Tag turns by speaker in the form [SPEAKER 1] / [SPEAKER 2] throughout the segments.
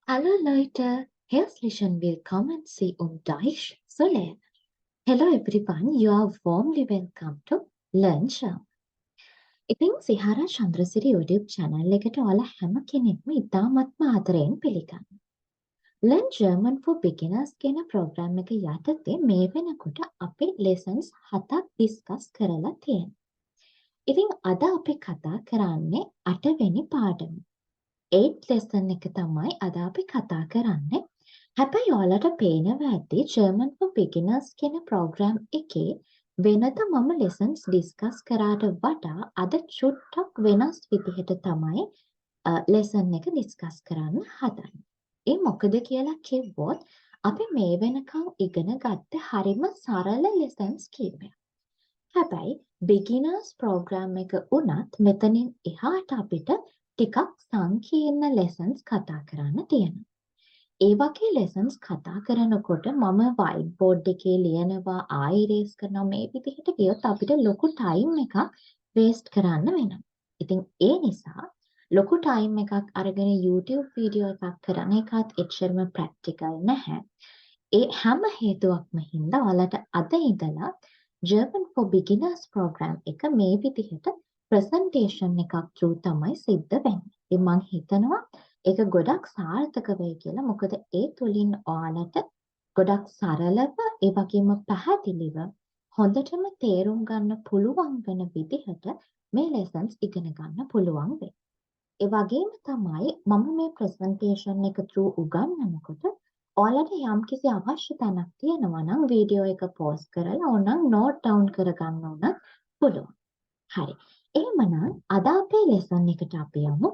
[SPEAKER 1] Hallo Leute, herzlich willkommen Sie Deutsch zu lernen. Hello everyone, you are warmly welcome to Learn German. ඉතින් සිහාරා Chandrasiri YouTube channel එකට ඔයාලා හැම කෙනෙක්ම ඉතාමත්ම ආදරයෙන් පිළිගන්නවා. Learn German for Beginners කියන ප්‍රෝග්‍රෑම් එක යටතේ මේ වෙනකොට අපි lessons 7ක් discuss කරලා තියෙනවා. ඉතින් අද අපි කතා කරන්නේ 8 වෙනි පාඩම. 8 lesson එක තමයි අද අපි කතා කරන්නේ. හැබැයි ඔයාලට පේනවා ඇති German for Beginners කියන ප්‍රෝග්‍රෑම් එකේ වෙනද මම lessons discuss කරාට වඩා අද චුට්ටක් වෙනස් විදිහට තමයි lesson එක discuss කරන්න හදන්නේ. ඒ මොකද කියලා කිව්වොත් අපි මේ වෙනකන් ඉගෙන ගත්තේ හරිම සරල lessons කීපයක්. හැබැයි beginners program එක උනත් මෙතනින් එහාට අපිට ටිකක් සංකීර්ණ lessons කතා කරන්න තියෙනවා. ඒ වගේ lessons කතා කරනකොට මම white board එකේ ලියනවා ආයෙ erase කරනවා මේ විදිහට ගියොත් අපිට ලොකු time එකක් waste කරන්න වෙනවා. ඉතින් ඒ නිසා ලොකු time එකක් අරගෙන YouTube video එකක් කරන එකත් එච්චරම practical නැහැ. ඒ හැම හේතුවක්ම හින්දා ඔයාලට අද ඉඳලා German for Beginners program එක මේ විදිහට presentation එකක් through තමයි සිද්ධ වෙන්නේ. ඉතින් මම හිතනවා ඒක ගොඩක් සාර්ථක වෙයි කියලා. මොකද ඒ තුලින් ඔයාලට ගොඩක් සරලව ඒ වගේම පැහැදිලිව හොඳටම තේරුම් ගන්න පුළුවන් වෙන විදිහට මේ lessons ඉගෙන ගන්න පුළුවන් වෙයි. ඒ වගේම තමයි මම මේ presentation එක through උගන්වනකොට ඔයාලට යම්කිසි අවශ්‍ය තැනක් තියෙනවා නම් වීඩියෝ එක pause කරලා ඕනනම් note down කරගන්න උනත් පුළුවන්. හරි. එහෙමනම් අද අපේ lesson එකට අපි යමු.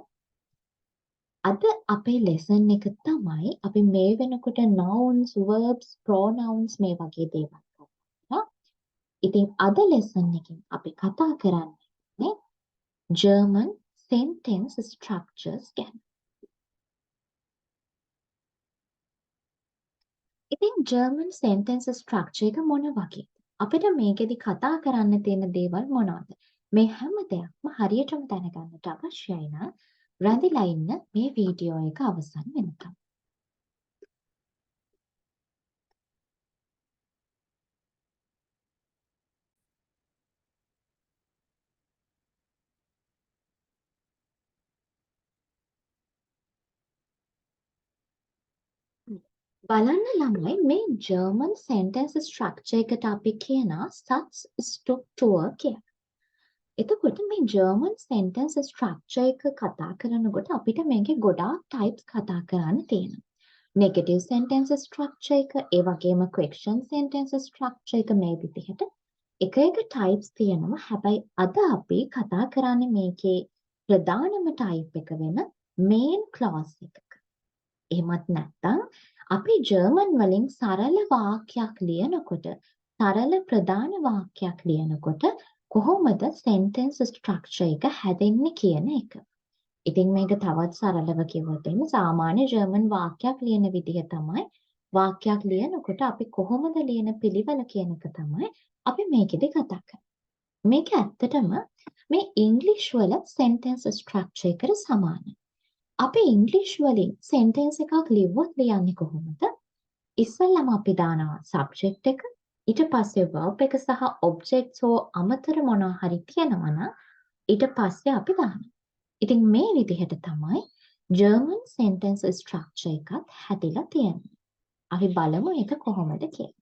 [SPEAKER 1] අද අපේ lesson එක තමයි අපි මේ වෙනකොට nouns, verbs, pronouns මේ වගේ දේවල් කරනවා. ඉතින් අද lesson එකෙන් අපි කතා කරන්නේ German sentence structures ගැන. ඉතින් German sentence structure එක මොන වගේද? අපිට මේකෙදි කතා කරන්න තියෙන දේවල් මොනවද? මේ හැම දෙයක්ම හරියටම දැනගන්නට අවශ්‍යයි නම් රැඳිලා ඉන්න මේ වීඩියෝ එක අවසන් වෙනකම්. බලන්න ළමයි මේ German sentence structure එකට අපි කියනවා Satzstruktur කියලා. එතකොට මේ German sentence structure එක කතා කරනකොට අපිට මේකේ ගොඩාක් types කතා කරන්න තියෙනවා. Negative sentence structure එක, ඒ වගේම question sentence structure එක මේ විදිහට එක types තියෙනවා. හැබැයි අද අපි කතා කරන්නේ මේකේ ප්‍රධානම type එක වෙන main clause එකක. එහෙමත් නැත්නම් අපි ජර්මන් වලින් සරල වාක්‍යයක් ලියනකොට සරල ප්‍රධාන වාක්‍යයක් ලියනකොට කොහොමද sentence structure එක හැදෙන්නේ කියන එක. ඉතින් මේක තවත් සරලව කිව්වොත් එහෙනම් සාමාන්‍ය ජර්මන් වාක්‍යයක් ලියන විදිහ තමයි වාක්‍යයක් ලියනකොට අපි කොහොමද ලියන පිළිවෙල කියන එක තමයි අපි මේකෙදි කතා කරන්නේ. මේක ඇත්තටම මේ ඉංග්‍රීසි වල sentence structure එකට සමානයි. අපි ඉංග්‍රීසි වලින් sentence එකක් ලිව්වොත් ලියන්නේ කොහොමද? ඉස්සෙල්ලාම අපි දානවා subject එක, ඊට පස්සේ verb එක සහ objects හෝ අමතර මොනවා හරි තියෙනවා නම් ඊට පස්සේ අපි දානවා. ඉතින් මේ විදිහට තමයි German sentence structure එකත් හැදිලා තියෙන්නේ. අපි බලමු ඒක කොහොමද කියලා.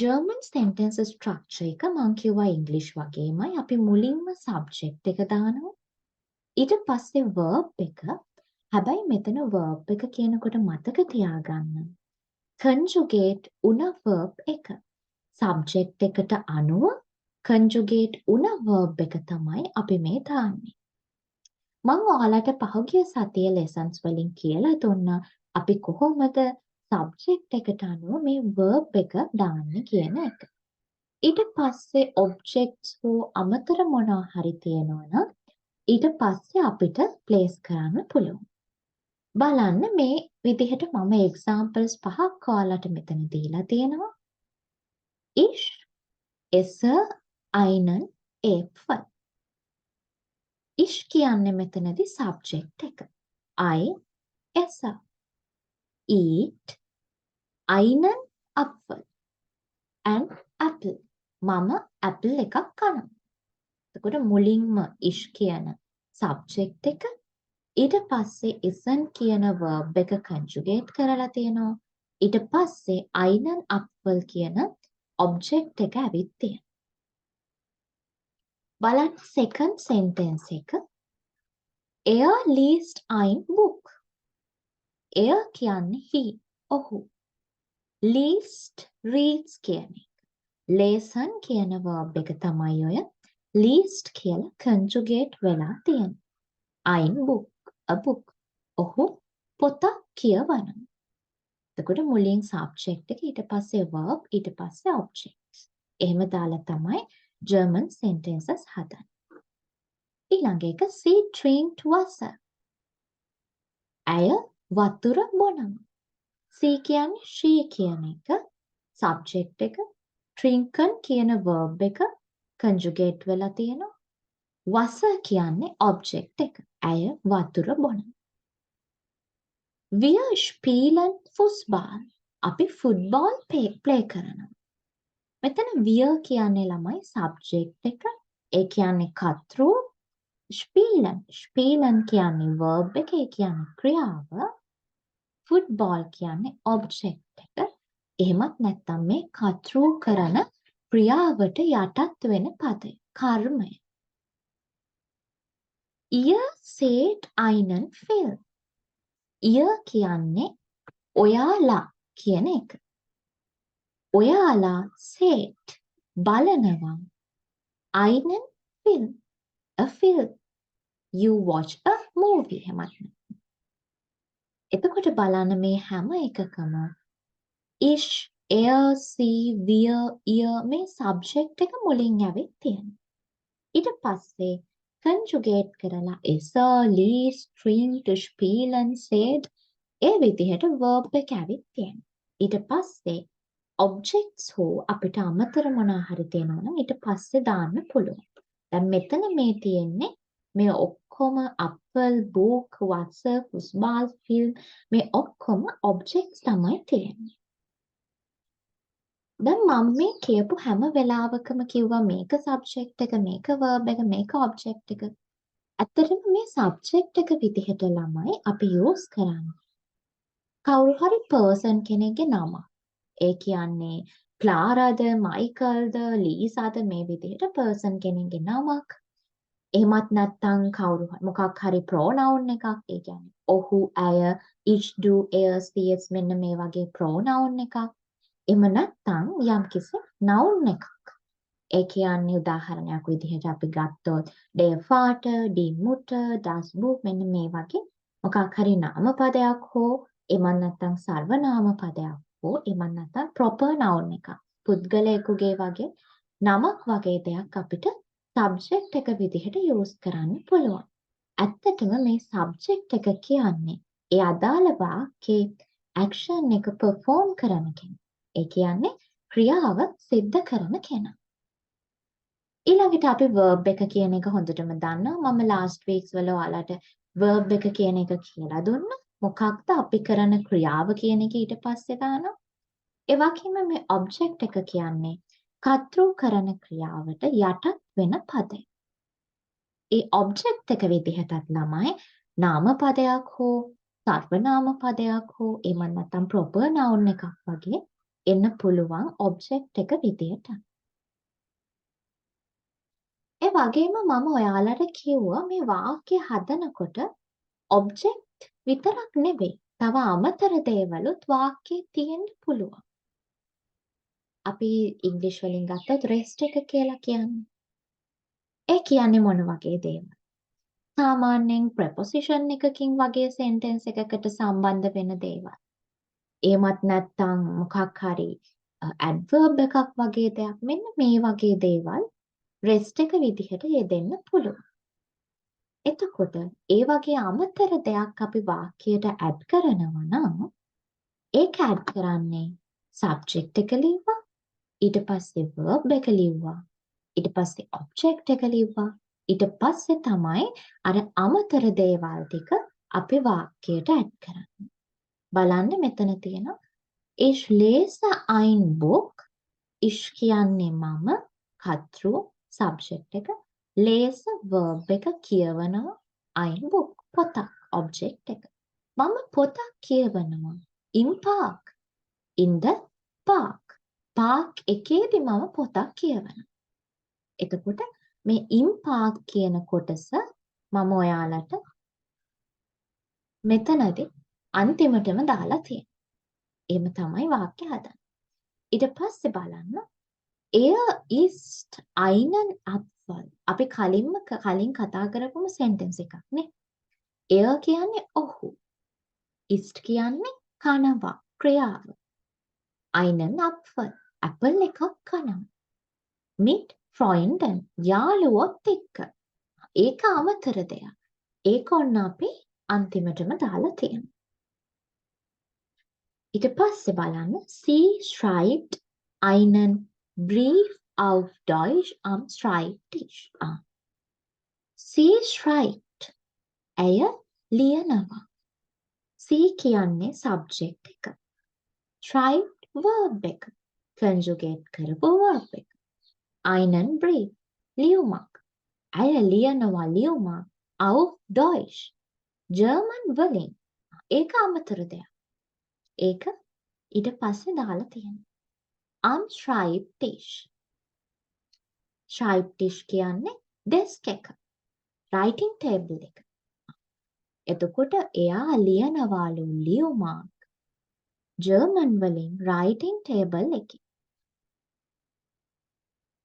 [SPEAKER 1] German sentence structure එක මම කිව්වා ඉංග්‍රීසි වගේමයි. අපි මුලින්ම subject එක දානවා. ඊට පස්සේ verb එක. හැබැයි මෙතන verb එක කියනකොට මතක තියාගන්න. conjugate වුණ verb එක. subject එකට අනුව conjugate වුණ verb එක තමයි අපි මේ දාන්නේ. මම ඔයාලට පහුගිය සතියේ lessons වලින් කියලා දුන්නා අපි කොහොමද subject එකට අනුව මේ verb එක දාන්නේ කියන එක. ඊට පස්සේ objects හෝ අමතර මොනවා හරි තියෙනවා නම් ඊට පස්සේ අපිට place කරන්න පුළුවන්. බලන්න මේ විදිහට මම examples පහක් ඔයාලට මෙතන දීලා තියෙනවා. Ich esse einen Apfel. ish කියන්නේ මෙතනදී subject එක. I essa. Eat einen Apfel. An apple. මම apple එකක් කනවා. එතකොට මුලින්ම ish කියන subject එක ඊට පස්සේ isn't කියන verb එක conjugate කරලා තියෙනවා. ඊට පස්සේ einen Apfel කියන object එක ඇවිත් තියෙනවා. බලන්න second sentence එක. Er liest ein Buch. Er කියන්නේ he, ඔහු. Liest, reads කියන එක. Lesen කියන verb එක තමයි ඔය least කියලා conjugate වෙලා තියෙන්නේ. Ein Buch, a book. ඔහු පොතක් කියවනවා. එතකොට මුලින් subject එක ඊට පස්සේ verb ඊට පස්සේ objects. එහෙම දාලා තමයි German sentences හදන්නේ. ඊළඟ එක she drank Wasser. ඇය වතුර බොනවා. she කියන්නේ she කියන එක subject එක trinken කියන verb එක conjugate වෙලා තියෙනවා. Wasser කියන්නේ object එක. ඇය වතුර බොනවා. Wir spielen Fußball. අපි ෆුට්බෝල් ප්ලේ කරනවා. මෙතන wir කියන්නේ ළමයි subject එක. ඒ කියන්නේ කතෘ. Spielen කියන්නේ verb එක. ඒ කියන්නේ ක්‍රියාව. ෆුට්බෝල් කියන්නේ object එක. එහෙමත් නැත්නම් මේ කතෘ කරන ක්‍රියාවට යටත් වෙන පදය. කර්මය. Ihr seht einen Film. ihr කියන්නේ ඔයාලා කියන එක. ඔයාලා seht බලනවා. einen film. a film. You watch a movie. එහෙමත්. එතකොට බලන්න මේ හැම එකකම ish, er, sie, wir, ihr මේ subject එක මුලින් ඇවිත් තියෙනවා. ඊට පස්සේ conjugate කරලා essa, liest, trinkt, spielen, seht ඒ විදිහට verb එක ඇවිත් තියෙනවා. ඊට පස්සේ objects හෝ අපිට අමතර මොනවා හරි තියෙනවා නම් ඊට පස්සේ දාන්න පුළුවන්. දැන් මෙතන මේ තියෙන්නේ මේ ඔක්කොම apple, book, Wasser, Fußball, film මේ ඔක්කොම objects තමයි තියෙන්නේ. දැන් මම මේ කියපු හැම වෙලාවකම කිව්වා මේක subject එක, මේක verb එක, මේක object එක. ඇත්තටම මේ subject එක විදිහට ළමයි අපි use කරන්නේ. කවුරු හරි person කෙනෙක්ගේ නම. ඒ කියන්නේ ක්ලාරාද, මයිකල්ද, ලීසාද මේ විදිහට person කෙනෙක්ගේ නමක්. එහෙමත් නැත්නම් කවුරු මොකක් හරි pronoun එකක්. ඒ කියන්නේ ඔහු, ඇය, it, do, es, ts මෙන්න මේ වගේ pronoun එකක්. එහෙම නැත්නම් යම්කිසි noun එකක්. ඒ කියන්නේ උදාහරණයක් විදිහට අපි ගත්තොත් der Vater, die Mutter, das Buch මෙන්න මේ වගේ මොකක් හරි නාම පදයක් හෝ එමන් නැත්නම් සර්වනාම පදයක් හෝ එමන් නැත්නම් proper noun එකක්. පුද්ගලයෙකුගේ වගේ නමක් වගේ දෙයක් අපිට subject එක විදිහට use කරන්න පුළුවන්. ඇත්තටම මේ subject එක කියන්නේ ඒ අදාළ වාක්‍යයේ action එක perform කරන කෙනා. ඒ කියන්නේ ක්‍රියාව සිද්ධ කරන කෙනා. ඊළඟට අපි verb එක කියන එක හොඳටම දන්නවා. මම last weeks වල ඔයාලට verb එක කියන එක කියලා දුන්නා. මොකක්ද අපි කරන ක්‍රියාව කියන එක ඊට පස්සේ දානවා. ඒ වගේම මේ object එක කියන්නේ කතෘ කරන ක්‍රියාවට යටත් වෙන පදය. ඒ object එක විදිහටත් ළමයි නාම පදයක් හෝ සර්වනාම පදයක් හෝ එහෙම නැත්නම් proper noun එකක් වගේ එන්න පුළුවන් object එක විදිහට. ඒ වගේම මම ඔයාලට කිව්වා මේ වාක්‍ය හදනකොට object විතරක් නෙවෙයි. තව අමතර දේවලුත් වාක්‍යයේ තියෙන්න පුළුවන්. අපි ඉංග්‍රීසි වලින් ගත්තොත් rest එක කියලා කියන්නේ. ඒ කියන්නේ මොන වගේ දේවල්? සාමාන්‍යයෙන් preposition එකකින් වගේ sentence එකකට සම්බන්ධ වෙන දේවල්. එහෙමත් නැත්නම් මොකක් හරි adverb එකක් වගේ දෙයක්. මෙන්න මේ වගේ දේවල් rest එක විදිහට යෙදෙන්න පුළුවන්. එතකොට ඒ වගේ අමතර දෙයක් අපි වාක්‍යයට add කරනවා නම් ඒක add කරන්නේ subject එක ලිව්වා ඊට පස්සේ verb එක ලිව්වා ඊට පස්සේ object එක ලිව්වා ඊට පස්සේ තමයි අර අමතර දේවල් ටික අපි වාක්‍යයට ඇඩ් කරන්නේ. බලන්න මෙතන තියෙනවා Ich lese ein Buch. Ich කියන්නේ මම, කර්තෘ subject එක. lese verb එක කියවනවා. ein Buch පොතක් object එක. මම පොතක් කියවනවා. in park. in the park. park එකේදී මම පොතක් කියවනවා. එතකොට මේ in park කියන කොටස මම ඔයාලට මෙතනදී අන්තිමටම දාලා තියෙනවා. එහෙම තමයි වාක්‍ය හදන්නේ. ඊට පස්සේ බලන්න er ist einen Apfel. අපි කලින් කතා කරපුම sentence එකක් නේ. er කියන්නේ ඔහු. ist කියන්නේ කනවා ක්‍රියාව. einen Apfel. apple එකක් කනවා. mit Freunden යාළුවොත් එක්ක. ඒක අමතර දෙයක්. ඒක ඔන්න අපි අන්තිමටම දාලා තියෙනවා. ඊට පස්සේ බලන්න sie schreibt einen Brief auf Deutsch am Schreibtisch. sie schreibt. ඇය ලියනවා. sie කියන්නේ subject එක. schreibt verb එක. conjugate කරපු verb එක. einen Brief ලියුමක්. ඇය ලියනවා ලියුමක් auf Deutsch. German වලින්. ඒක අමතර දෙයක්. ඒක ඊට පස්සේ දාලා තියෙනවා. am Schreibtisch. Schreibtisch කියන්නේ desk එක. writing table එක. එතකොට එයා ලියනවාලු ලියුමක් ජර්මන් වලින් writing table එකේ.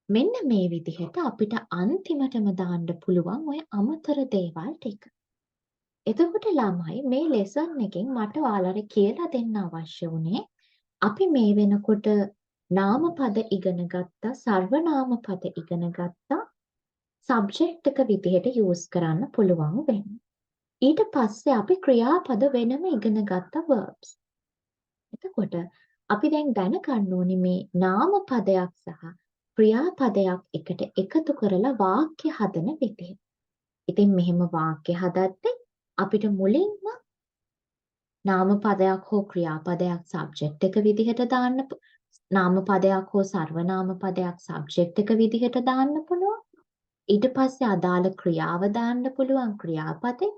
[SPEAKER 1] මෙන්න මේ විදිහට අපිට අන්තිමටම දාන්න පුළුවන් ඔය අමතර දේවල් ටික. එතකොට ළමයි මේ ලෙසන් එකෙන් මට ඔයාලට කියලා දෙන්න අවශ්‍ය වුණේ අපි මේ වෙනකොට නාමපද ඉගෙන ගත්තා, සර්වනාම පද ඉගෙන ගත්තා, සබ්ජෙක්ට් එක විදිහට යූස් කරන්න පුළුවන් වෙන්නේ. ඊට පස්සේ අපි ක්‍රියාපද වෙනම ඉගෙන ගත්තා verbs. එතකොට අපි දැන් දැනගන්න ඕනේ මේ නාමපදයක් සහ ක්‍රියාපදයක් එකට එකතු කරලා වාක්‍ය හදන විදිහ. ඉතින් මෙහෙම වාක්‍ය හදද්දී අපිට මුලින්ම නාමපදයක් හෝ ක්‍රියාපදයක් සබ්ජෙක්ට් එක විදිහට දාන්න නාමපදයක් හෝ සර්වනාම පදයක් සබ්ජෙක්ට් එක විදිහට දාන්න පුළුවන්. ඊට පස්සේ අදාළ ක්‍රියාව දාන්න පුළුවන් ක්‍රියාපදේ.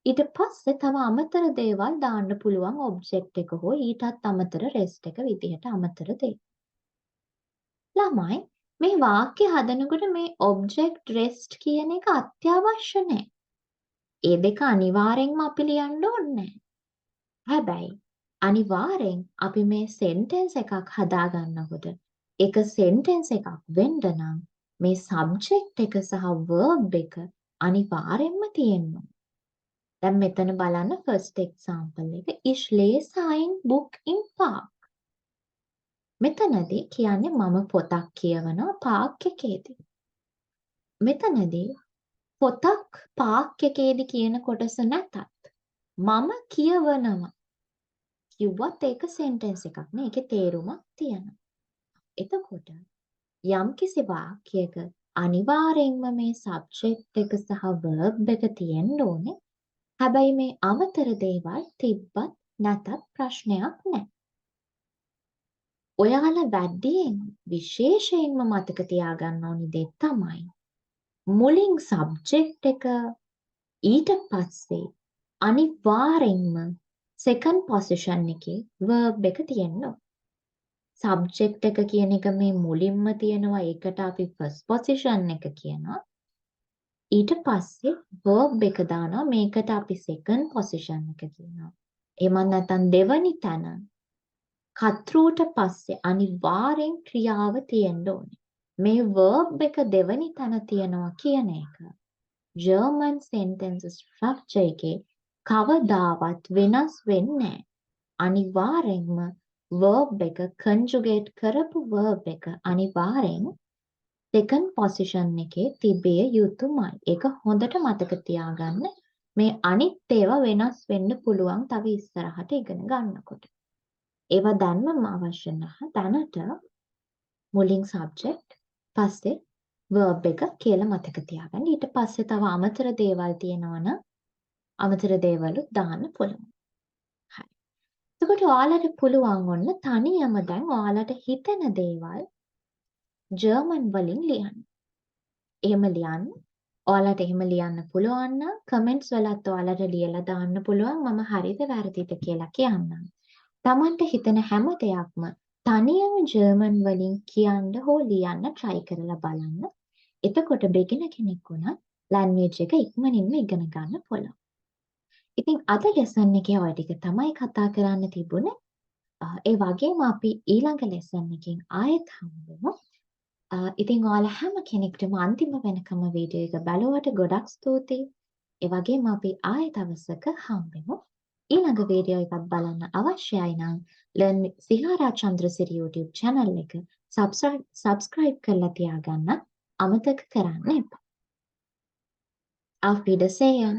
[SPEAKER 1] ඊට පස්සේ තව අමතර දේවල් දාන්න පුළුවන් ඔබ්ජෙක්ට් එක හෝ ඊටත් අමතර රෙස්ට් එක විදිහට අමතර දේ. ළමයි මේ වාක්‍ය හදනකොට මේ ඔබ්ජෙක්ට් රෙස්ට් කියන එක අත්‍යවශ්‍ය නැහැ. ඒ දෙක අනිවාර්යෙන්ම අපි ලියන්න ඕනේ නැහැ. හැබැයි අනිවාර්යෙන් අපි මේ සෙන්ටෙන්ස් එකක් හදාගන්නකොට ඒක සෙන්ටෙන්ස් එකක් වෙන්න නම් මේ සබ්ජෙක්ට් එක සහ verb එක අනිවාර්යෙන්ම තියෙන්න ඕනේ. දැන් මෙතන බලන්න first example එක Ich lese ein Buch im Park. මෙතනදී කියන්නේ මම පොතක් කියවනවා පාක් එකේදී. මෙතනදී පොතක් පාක් එකේදී කියන කොටස නැතත් මම කියවනවා කිව්වත් ඒක සෙන්ටෙන්ස් එකක් නේ. ඒකේ තේරුමක් තියෙනවා. එතකොට යම්කිසි වාක්‍යයක අනිවාර්යෙන්ම මේ සබ්ජෙක්ට් එක සහ verb එක තියෙන්න ඕනේ. හැබැයි මේ අමතර දේවල් තිබ්බත් නැතත් ප්‍රශ්නයක් නැහැ. ඔයාලා වැඩියෙන් විශේෂයෙන්ම මතක තියාගන්න ඕනි දේ තමයි මුලින් සබ්ජෙක්ට් එක ඊට පස්සේ අනිවාර්යෙන්ම second position එකේ verb එක තියෙන්න ඕනේ. සබ්ජෙක්ට් එක කියන එක මේ මුලින්ම තියෙනවා ඒකට අපි first position එක කියනවා. ඊට පස්සේ verb එක දානවා මේකට අපි second position එක කියනවා. එහෙම නැත්නම් දෙවනි තැන කර්තෘට පස්සේ අනිවාර්යෙන් ක්‍රියාව තියෙන්න ඕනේ. මේ verb එක දෙවනි තැන තියනවා කියන එක German sentence structure එකේ කවදාවත් වෙනස් වෙන්නේ නැහැ. අනිවාර්යෙන්ම verb එක conjugate කරපු verb එක අනිවාර්යෙන් second position එකේ තිබිය යුතුමයි. ඒක හොඳට මතක තියාගන්න. මේ අනිත් ඒවා වෙනස් වෙන්න පුළුවන් තව ඉස්සරහට ඉගෙන ගන්නකොට. ඒවා දැන්මම අවශ්‍ය නැහැ. දැනට මුලින් subject, පස්සේ verb එක කියලා මතක තියාගන්න. ඊට පස්සේ තව අමතර දේවල් තියෙනවා නම් අමතර දේවලුත් දාන්න පුළුවන්. හරි. එතකොට ඔයාලට පුළුවන් ඔන්න තනියම දැන් ඔයාලට හිතෙන දේවල් ජර්මන් වලින් ලියන්න. එහෙම ලියන්න. ඔයාලට එහෙම ලියන්න පුළුවන් නම් කමෙන්ට්ස් වලත් ඔයාලට ලියලා දාන්න පුළුවන් මම හරිද වැරදිද කියලා කියන්නම්. Tamanට හිතෙන හැම දෙයක්ම තනියම ජර්මන් වලින් කියන්න හෝ ලියන්න try කරලා බලන්න. එතකොට beginner කෙනෙක් වුණත් language එක ඉක්මනින්ම ඉගෙන ගන්න පුළුවන්. ඉතින් අද lesson එකේ ඔය ටික තමයි කතා කරන්න තිබුණේ. ඒ වගේම අපි ඊළඟ lesson එකෙන් ආයෙත් හම්බෙමු. ඉතින් ඔයාලා හැම කෙනෙක්ටම අන්තිම වෙනකම වීඩියෝ එක බලුවට ගොඩක් ස්තුතියි. ඒ වගේම අපි ආයෙ දවසක හම්බෙමු. ඊළඟ වීඩියෝ එකක් බලන්න අවශ්‍යයි නම් Learn with Sihara Chandrasiri YouTube channel එක subscribe කරලා තියාගන්න අමතක කරන්න එපා. Auf Wiedersehen!